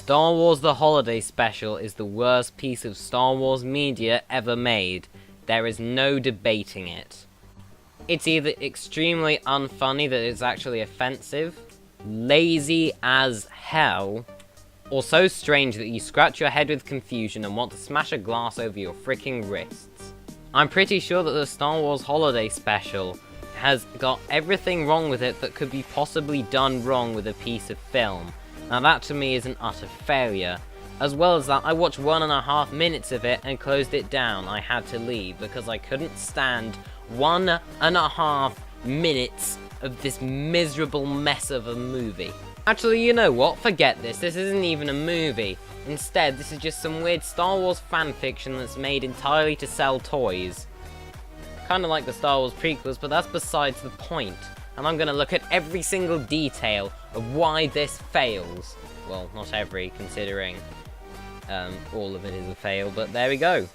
Star Wars The Holiday Special is the worst piece of Star Wars media ever made. There is no debating it. It's either extremely unfunny that it's actually offensive, lazy as hell, or so strange that you scratch your head with confusion and want to smash a glass over your freaking wrists. I'm pretty sure that the Star Wars Holiday Special has got everything wrong with it that could be possibly done wrong with a piece of film. Now that to me is an utter failure. As well as that, I watched 1.5 minutes of it and closed it down. I had to leave because I couldn't stand 1.5 minutes of this miserable mess of a movie. Actually, you know what? Forget this. This isn't even a movie. Instead, this is just some weird Star Wars fanfiction that's made entirely to sell toys. Kinda like the Star Wars prequels, but that's besides the point. And I'm gonna look at every single detail of why this fails. Well, not every, considering all of it is a fail, but there we go.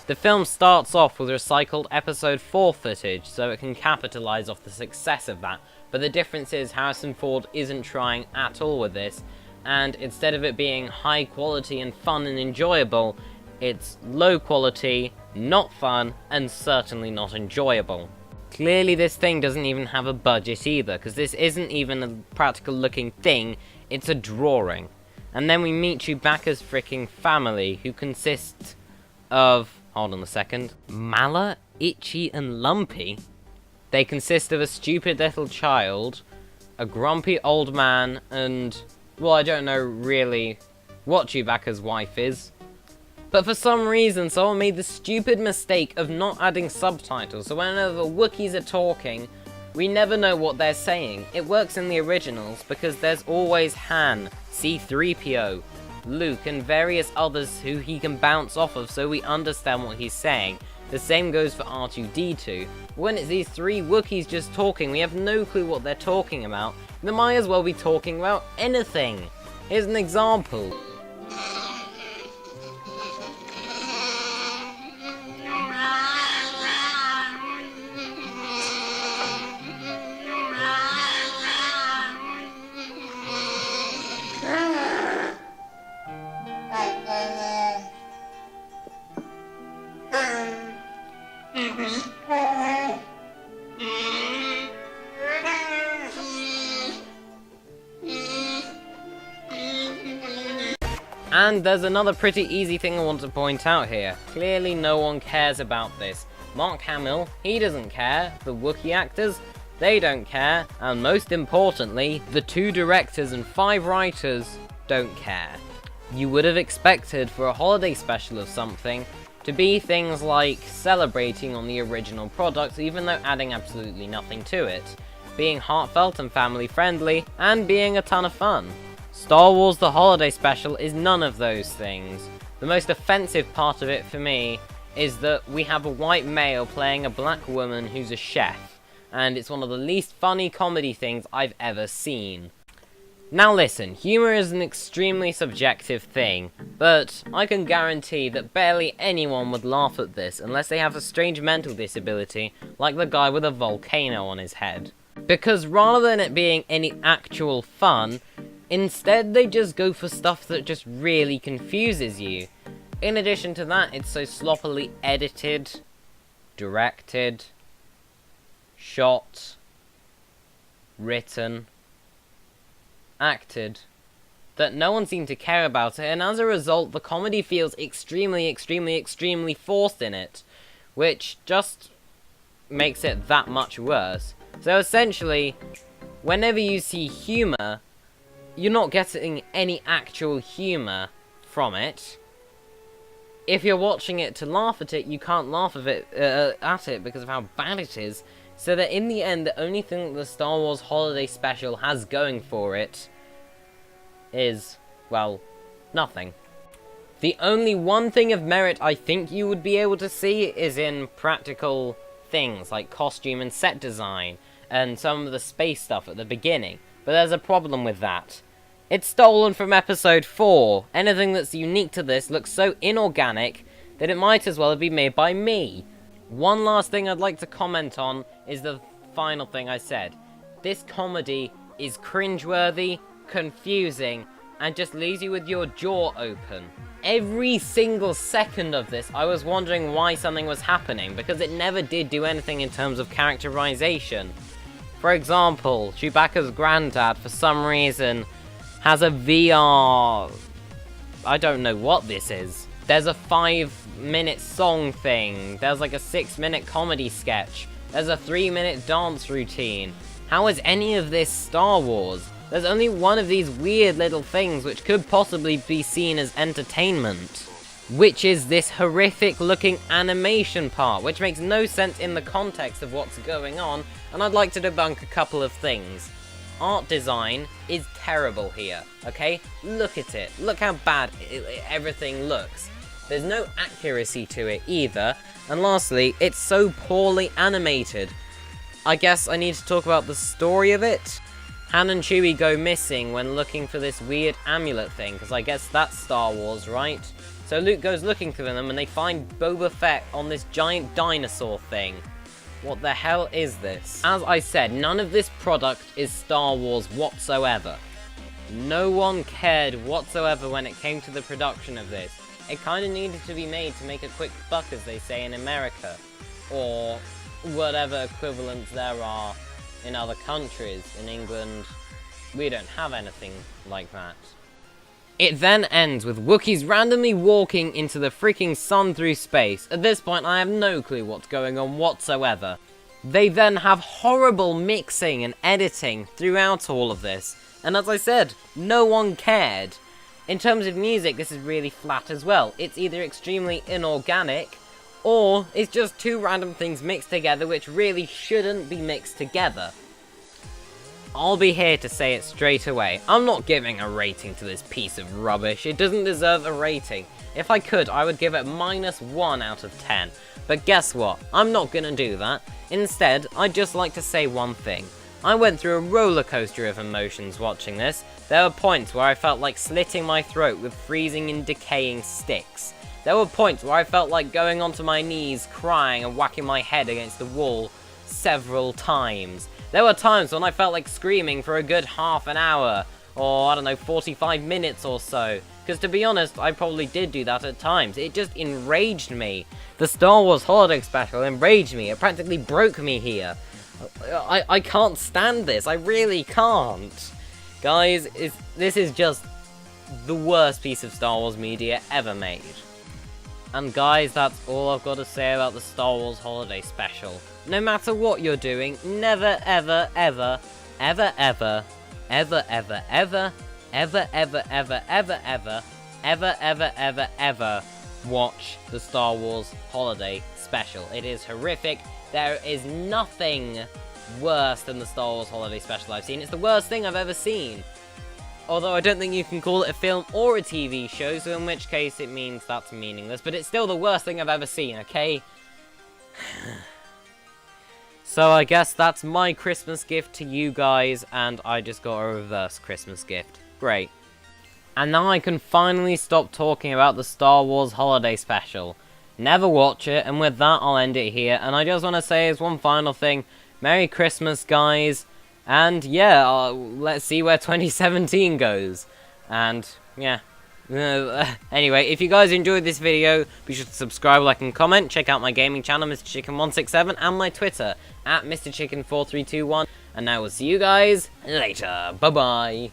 The film starts off with recycled episode 4 footage, so it can capitalize off the success of that, but the difference is Harrison Ford isn't trying at all with this, and instead of it being high quality and fun and enjoyable, it's low quality, not fun, and certainly not enjoyable. Clearly this thing doesn't even have a budget either, because this isn't even a practical looking thing, it's a drawing. And then we meet Chewbacca's freaking family, who consists of, hold on a second, Malla, Itchy, and Lumpy? They consist of a stupid little child, a grumpy old man, and, well, I don't know really what Chewbacca's wife is. But for some reason, someone made the stupid mistake of not adding subtitles, so whenever the Wookiees are talking, we never know what they're saying. It works in the originals because there's always Han, C-3PO, Luke, and various others who he can bounce off of so we understand what he's saying. The same goes for R2-D2. When it's these three Wookiees just talking, we have no clue what they're talking about. They might as well be talking about anything. Here's an example. And there's another pretty easy thing I want to point out here. Clearly no one cares about this. Mark Hamill, he doesn't care. The Wookiee actors, they don't care. And most importantly, the 2 directors and 5 writers don't care. You would have expected for a holiday special of something to be things like celebrating on the original product, even though adding absolutely nothing to it, being heartfelt and family friendly, and being a ton of fun. Star Wars The Holiday Special is none of those things. The most offensive part of it for me is that we have a white male playing a black woman who's a chef, and it's one of the least funny comedy things I've ever seen. Now listen, humour is an extremely subjective thing, but I can guarantee that barely anyone would laugh at this unless they have a strange mental disability, like the guy with a volcano on his head. Because rather than it being any actual fun, instead they just go for stuff that just really confuses you. In addition to that, it's so sloppily edited, directed, shot, written, acted, that no one seemed to care about it, and as a result, the comedy feels extremely forced in it, which just makes it that much worse. So essentially, whenever you see humour, you're not getting any actual humour from it. If you're watching it to laugh at it, you can't laugh at it because of how bad it is. So that in the end, the only thing that the Star Wars Holiday Special has going for it is, well, nothing. The only one thing of merit I think you would be able to see is in practical things like costume and set design and some of the space stuff at the beginning. But there's a problem with that. It's stolen from episode 4. Anything that's unique to this looks so inorganic that it might as well have been made by me. One last thing I'd like to comment on is the final thing I said. This comedy is cringeworthy, confusing, and just leaves you with your jaw open. Every single second of this, I was wondering why something was happening, because it never did do anything in terms of characterization. For example, Chewbacca's granddad, for some reason, has a VR... I don't know what this is. There's a 5-minute song thing. There's like a 6-minute comedy sketch. There's a 3-minute dance routine. How is any of this Star Wars? There's only one of these weird little things which could possibly be seen as entertainment, which is this horrific looking animation part, which makes no sense in the context of what's going on, and I'd like to debunk a couple of things. Art design is terrible here, okay? Look at it. Look how bad everything looks. There's no accuracy to it either, and lastly, it's so poorly animated. I guess I need to talk about the story of it. Han and Chewie go missing when looking for this weird amulet thing, because I guess that's Star Wars, right? So Luke goes looking for them, and they find Boba Fett on this giant dinosaur thing. What the hell is this? As I said, none of this product is Star Wars whatsoever. No one cared whatsoever when it came to the production of this. It kind of needed to be made to make a quick buck, as they say in America. Or whatever equivalents there are in other countries. In England, we don't have anything like that. It then ends with Wookiees randomly walking into the freaking sun through space. At this point, I have no clue what's going on whatsoever. They then have horrible mixing and editing throughout all of this. And as I said, no one cared. In terms of music, this is really flat as well. It's either extremely inorganic, or it's just two random things mixed together which really shouldn't be mixed together. I'll be here to say it straight away. I'm not giving a rating to this piece of rubbish. It doesn't deserve a rating. If I could, I would give it -1 out of 10. But guess what? I'm not gonna do that. Instead, I'd just like to say one thing. I went through a roller coaster of emotions watching this. There were points where I felt like slitting my throat with freezing and decaying sticks. There were points where I felt like going onto my knees, crying and whacking my head against the wall several times. There were times when I felt like screaming for a good half an hour, or I don't know, 45 minutes or so. Because to be honest, I probably did do that at times. It just enraged me. The Star Wars Holiday Special enraged me. It practically broke me here. I can't stand this. I really can't. Guys, this is just the worst piece of Star Wars media ever made. And guys, that's all I've got to say about the Star Wars Holiday Special. No matter what you're doing, never ever ever ever ever ever ever ever ever ever ever ever ever ever ever ever ever watch the Star Wars Holiday Special. It is horrific. There is nothing worse than the Star Wars Holiday Special I've seen. It's the worst thing I've ever seen. Although I don't think you can call it a film or a TV show, so in which case it means that's meaningless. But it's still the worst thing I've ever seen, okay? So I guess that's my Christmas gift to you guys, and I just got a reverse Christmas gift. Great. And now I can finally stop talking about the Star Wars Holiday Special. Never watch it, and with that I'll end it here. And I just want to say as one final thing, Merry Christmas, guys. And yeah, let's see where 2017 goes. And yeah. Anyway, if you guys enjoyed this video, be sure to subscribe, like, and comment. Check out my gaming channel, Mr. Chicken167, and my Twitter, at MrChicken4321. And I will see you guys later. Bye-bye.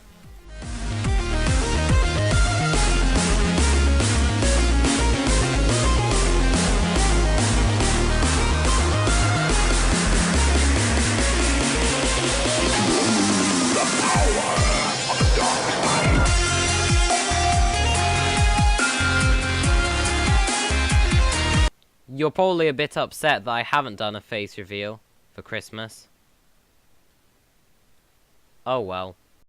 You're probably a bit upset that I haven't done a face reveal for Christmas. Oh well.